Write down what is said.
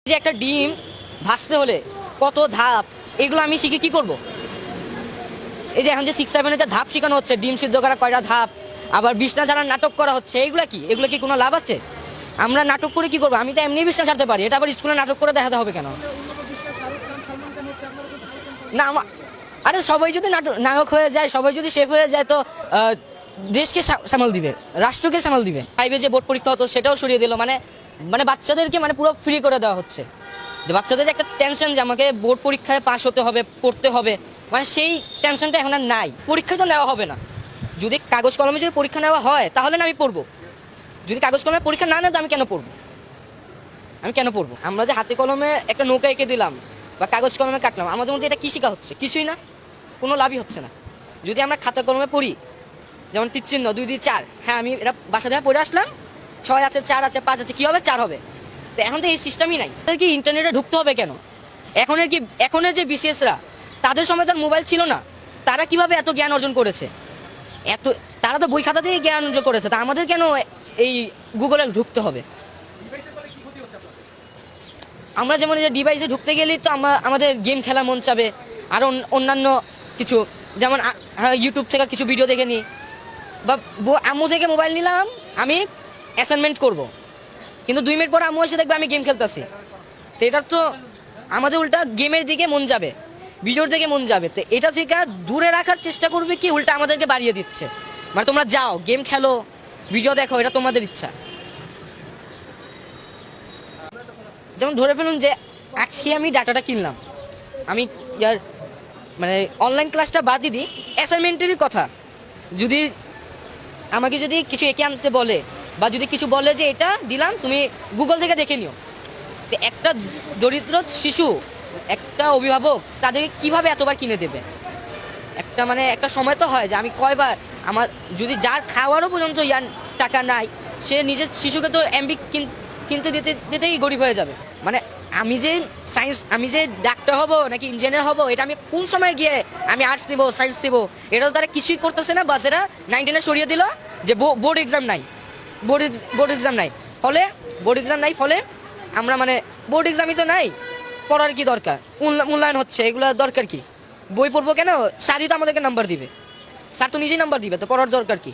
যে একটা ডিম ভাজতে হলে কত ধাপ, এগুলো আমি শিখে কি করব? এই যে এখন যে 6-7 যে ধাপ শেখানো হচ্ছে, ডিম সিদ্ধ করা কয়টা ধাপ, আবার বিছনা ছাড়ার নাটক করা হচ্ছে, এগুলো কি কোনো লাভ আছে? আমরা নাটক করে কি করবো? আমি তো এমনি বিছনা ছাড়তে পারি, এটা আবার স্কুলে নাটক করে দেখাতে হবে কেন? না আরে সবাই যদি নায়ক হয়ে যায়, সবাই যদি শেফ হয়ে যায়, তো দেশকে সামাল দিবে, রাষ্ট্রকে সামাল দিবে। 5 যে বোর্ড পরীক্ষা হতো সেটাও সরিয়ে দিল, মানে মানে বাচ্চাদেরকে মানে পুরো ফ্রি করে দেওয়া হচ্ছে। যে বাচ্চাদের একটা টেনশন যে আমাকে বোর্ড পরীক্ষায় পাস হতে হবে, পড়তে হবে, মানে সেই টেনশনটা এখন আর নাই। পরীক্ষা তো নেওয়া হবে না, যদি কাগজ কলমে যদি পরীক্ষা নেওয়া হয় তাহলে না আমি পড়বো। যদি কাগজ কলমে পরীক্ষা না নেয় তো আমি কেন পড়বো? আমরা যে হাতে কলমে একটা নৌকা এঁকে দিলাম বা কাগজ কলমে কাটলাম, আমাদের মধ্যে এটা কি শেখা হচ্ছে? কিছুই না, কোনো লাভই হচ্ছে না। যদি আমরা খাতা কলমে পড়ি, যেমন তীরচিহ্ন 2 2 4, হ্যাঁ আমি এটা বাসা থেকে পড়ে আসলাম, 6 আছে, 4 আছে, 5 আছে, কি হবে? 4 হবে। তো এখন তো এই সিস্টেমই নাই। কি ইন্টারনেটে ঢুকতে হবে কেন? এখনের যে বিসিএসরা, তাদের সময় তার মোবাইল ছিল না, তারা কিভাবে এত জ্ঞান অর্জন করেছে? তারা তো বই খাতা দিয়ে জ্ঞান অর্জন করেছে, তা আমাদের কেন এই গুগলে ঢুকতে হবে? আমরা যেমন এই যে ডিভাইসে ঢুকতে গেলেই তো আমাদের গেম খেলার মন চাবে, আর অন্যান্য কিছু, যেমন ইউটিউব থেকে কিছু ভিডিও দেখে নিই, বা আম্মু থেকে মোবাইল নিলাম, আমি অ্যাসাইনমেন্ট করব, কিন্তু 2 মিনিট পর আম্মু এসে দেখবে আমি গেম খেলতেছি। তো এটা তো আমাদের উল্টা গেমের দিকে মন যাবে, ভিডিওর দিকে মন যাবে। তো এটা থেকে দূরে রাখার চেষ্টা করবে, কি উল্টা আমাদেরকে বাড়িয়ে দিচ্ছে, মানে তোমরা যাও গেম খেলো, ভিডিও দেখো, এটা তোমাদের ইচ্ছা। যেমন ধরে ফেলুন যে আজকে আমি ডাটাটা কিনলাম, আমি মানে অনলাইন ক্লাসটা বাদই দিই, অ্যাসাইনমেন্টেরই কথা, যদি আমাকে যদি কিছু এঁকে আনতে বলে, বা যদি কিছু বলে যে এটা দিলাম তুমি গুগল থেকে দেখে নিও, তো একটা দরিদ্র শিশু, একটা অভিভাবক তাদেরকে কিভাবে এতবার কিনে দেবে? একটা সময় তো হয় যে আমি কয়বার, আমার যদি যার খাওয়ারও পর্যন্ত টাকা নাই, সে নিজের শিশুকে তো এমবি কিনতে দিতেই গরিব হয়ে যাবে। মানে আমি যে ডাক্তার হব নাকি ইঞ্জিনিয়ার হব, এটা আমি কোন সময় গিয়ে আমি আর্টস নিব, সায়েন্স নিব, এটা তো তারা কিছুই করতেছে না। বাস এরা 19 সরিয়ে দিল যে বোর্ড এক্সাম নাই, বোর্ড এক্সাম নাই, ফলে আমরা মানে বোর্ড এক্সামই তো নাই, পড়ার কি দরকার? মূল্যায়ন হচ্ছে, এগুলো দরকার কি? বই পড়বো কেন? স্যারই তো আমাদেরকে নাম্বার দিবে, স্যার তো নিজেই নাম্বার দিবে, তো পড়ার দরকার কি?